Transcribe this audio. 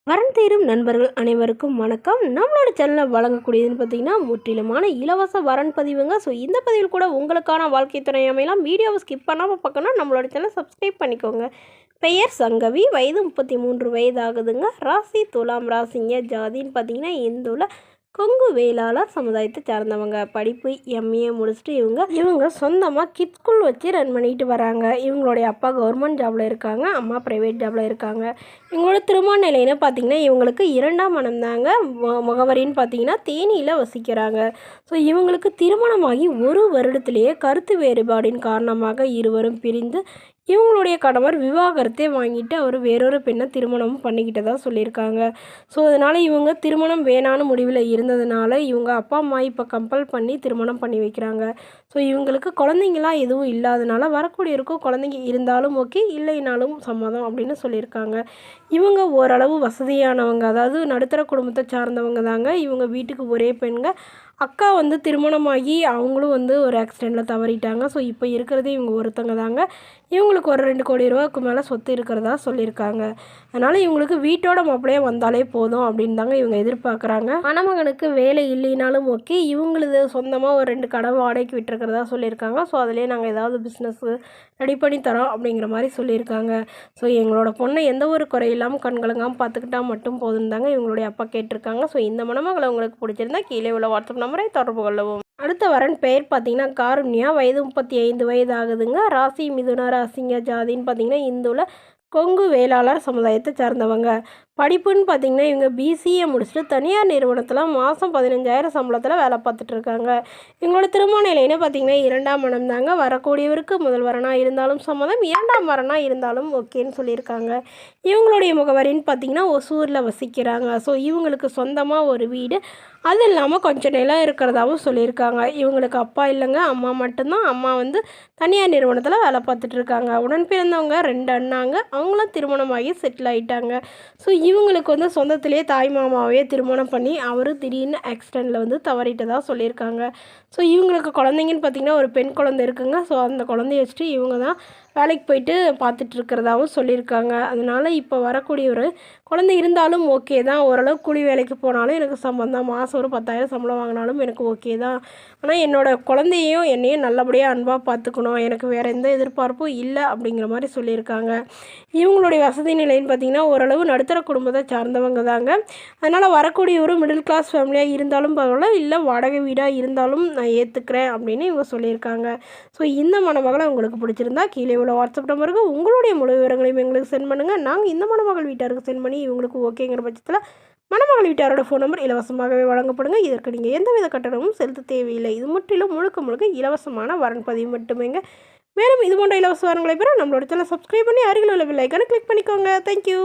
வரன் தேரும் நண்பர்கள் அனைவருக்கும் வணக்கம். நம்மளோட சேனலில் வழங்கக்கூடியதுன்னு பார்த்தீங்கன்னா முற்றிலுமான இலவச வரன் பதிவுங்க. ஸோ இந்த பதிவில் கூட உங்களுக்கான வாழ்க்கை துணை அமையலாம். வீடியோவை ஸ்கிப் பண்ணாமல் பார்க்கணும், நம்மளோட சேனல் சப்ஸ்கிரைப் பண்ணிக்கோங்க. பெயர் சங்கவி, வயது 33 வயது ஆகுதுங்க. ராசி துலாம் ராசிங்க. ஜாதின்னு பார்த்தீங்கன்னா இந்துல கொங்கு வேளாளர் சமுதாயத்தை சார்ந்தவங்க. படிப்பு எம்ஏ முடிச்சுட்டு இவங்க சொந்தமாக கிட்ஸ் ஸ்கூல் வச்சு ரன் பண்ணிட்டு வராங்க. இவங்களுடைய அப்பா கவர்மெண்ட் ஜாபில் இருக்காங்க, அம்மா ப்ரைவேட் ஜாபில் இருக்காங்க. இவங்களோட திருமண நிலைன்னு பார்த்தீங்கன்னா இவங்களுக்கு 2ஆம் மனம் தாங்க. முகவரின்னு பார்த்தீங்கன்னா தேனியில் வசிக்கிறாங்க. ஸோ இவங்களுக்கு திருமணமாகி 1 வருடத்திலேயே கருத்து வேறுபாடின் காரணமாக இருவரும் பிரிந்து இவங்களுடைய கணவர் விவாகரத்தே வாங்கிட்டு அவர் வேறொரு பெண்ணை திருமணமும் பண்ணிக்கிட்டதாக சொல்லியிருக்காங்க. ஸோ அதனால் இவங்க திருமணம் வேணான்னு முடிவில் இருந்ததுனால இவங்க அப்பா அம்மா இப்போ கம்பல் பண்ணி திருமணம் பண்ணி வைக்கிறாங்க. ஸோ இவங்களுக்கு குழந்தைங்களாம் எதுவும் இல்லாதனால வரக்கூடியிருக்கும் குழந்தைங்க இருந்தாலும் ஓகே, இல்லைனாலும் சம்மதம் அப்படின்னு சொல்லியிருக்காங்க. இவங்க ஓரளவு வசதியானவங்க, அதாவது நடுத்தர குடும்பத்தை சார்ந்தவங்க தாங்க. இவங்க வீட்டுக்கு ஒரே பெண்ங்க. அக்கா திருமணமாகி அவங்களும் ஒரு ஆக்சிடெண்ட்டில் தவறிட்டாங்க. ஸோ இப்போ இருக்கிறதே இவங்க ஒருத்தங்க தாங்க. இவங்களுக்கு ஒரு 2 கோடி ரூபாய்க்கு மேலே சொத்து இருக்கிறதா சொல்லியிருக்காங்க. அதனால் இவங்களுக்கு வீட்டோட மாப்பிள்ளையே வந்தாலே போதும் அப்படின்னு தாங்க இவங்க எதிர்பார்க்குறாங்க. மணமகனுக்கு வேலை இல்லைனாலும் ஓகே, இவங்களது சொந்தமாக ஒரு 2 கடை வாடகைக்கு விட்டுருக்கிறதா சொல்லியிருக்காங்க. ஸோ அதிலே நாங்கள் ஏதாவது பிஸ்னஸ் ரெடி பண்ணி தரோம் அப்படிங்கிற மாதிரி சொல்லியிருக்காங்க. ஸோ எங்களோட பொண்ணை எந்த ஒரு குறையில்லாமல் கண்கலங்காமல் பார்த்துக்கிட்டா மட்டும் போதும் தாங்க இவங்களுடைய அப்பா கேட்டிருக்காங்க. ஸோ இந்த மணமகளை உங்களுக்கு பிடிச்சிருந்தா கீழே உள்ள வாட்ஸ்அப் நம்பரை தொடர்பு கொள்ளவும். அடுத்த வரன் பெயர் பார்த்தீங்கன்னா காருண்யா, வயது 35 வயது ஆகுதுங்க. ராசி மிதுன ராசிங்க. ஜாதின்னு பார்த்தீங்கன்னா இந்துல கொங்கு வேளாளர் சமுதாயத்தை சார்ந்தவங்க. படிப்புன்னு பார்த்தீங்கன்னா இவங்க பிசிஏ முடிச்சுட்டு தனியார் நிறுவனத்தில் மாதம் 15,000 சம்பளத்தில் வேலை பார்த்துட்டு இருக்காங்க. இவங்களோட திருமண நிலைன்னு பார்த்தீங்கன்னா 2ஆம் மனம் தாங்க. வரக்கூடியவருக்கு முதல் வரனாக இருந்தாலும் சம்மதம், 2ஆம் வரனாக இருந்தாலும் ஓகேன்னு சொல்லியிருக்காங்க. இவங்களுடைய முகவரின்னு பார்த்தீங்கன்னா ஒசூரில் வசிக்கிறாங்க. ஸோ இவங்களுக்கு சொந்தமாக ஒரு வீடு, அது இல்லாமல் கொஞ்சம் நிலம் இருக்கிறதாவும் சொல்லியிருக்காங்க. இவங்களுக்கு அப்பா இல்லைங்க, அம்மா மட்டும்தான். அம்மா தனியார் நிறுவனத்தில் வேலை பார்த்துட்ருக்காங்க. உடன் பிறந்தவங்க 2 அண்ணாங்க, அவங்களும் திருமணமாகி செட்டில் ஆகிட்டாங்க. ஸோ இவங்களுக்கு சொந்தத்திலேயே தாய் மாமாவே திருமணம் பண்ணி அவர் திடீர்னு ஆக்சிடெண்ட்டில் தவறிட்டதாக சொல்லியிருக்காங்க. ஸோ இவங்களுக்கு குழந்தைங்கன்னு பார்த்திங்கன்னா ஒரு பெண் குழந்தை இருக்குங்க. ஸோ அந்த குழந்தைய வச்சுட்டு இவங்க தான் வேலைக்கு போயிட்டு பார்த்துட்ருக்கிறதாவும் சொல்லியிருக்காங்க. அதனால் இப்போ வரக்கூடிய ஒரு குழந்தை இருந்தாலும் ஓகே தான். ஓரளவு கூலி வேலைக்கு போனாலும் எனக்கு சம்பந்தம், மாதம் ஒரு 10,000 சம்பளம் வாங்கினாலும் எனக்கு ஓகே தான். ஆனால் என்னோடய குழந்தையையும் என்னையும் நல்லபடியாக அன்பாக பார்த்துக்கணும், எனக்கு வேறு எந்த எதிர்பார்ப்பும் இல்லை அப்படிங்கிற மாதிரி சொல்லியிருக்காங்க. இவங்களுடைய வசதி நிலைன்னு பார்த்திங்கன்னா ஓரளவு நடுத்தர குடும்பத்தை சார்ந்தவங்க தாங்க. அதனால் வரக்கூடிய ஒரு மிடில் கிளாஸ் ஃபேமிலியாக இருந்தாலும் பரவாயில்ல, இல்லை வாடகை வீடாக இருந்தாலும் நான் ஏற்றுக்கிறேன் அப்படின்னு இவங்க சொல்லியிருக்காங்க. ஸோ இந்த மணமகளை உங்களுக்கு பிடிச்சிருந்தா கீழே உள்ள வாட்ஸ்அப் நம்பருக்கு உங்களுடைய முழு விவரங்களையும் எங்களுக்கு சென்ட் பண்ணுங்கள். நாங்கள் இந்த மணமகள் வீட்டாருக்கு சென்ட் பண்ணி இவங்களுக்கு ஓகேங்கிற பட்சத்தில் மணமகள் வீட்டாரோட ஃபோன் நம்பர் இலவசமாகவே வழங்கப்படுங்க. இதற்கு நீங்கள் எந்தவித கட்டணமும் செலுத்த தேவையில்லை. இது முற்றிலும் முழுக்க இலவசமான வரன் பதிவு மட்டுமேங்க. மேலும் இது போன்ற இலவச வரன்களை பெற நம்மளோட சேனலை சப்ஸ்கிரைப் பண்ணி அருகில் உள்ள பெல் ஐக்கானை கிளிக் பண்ணிக்கோங்க. தேங்க்யூ.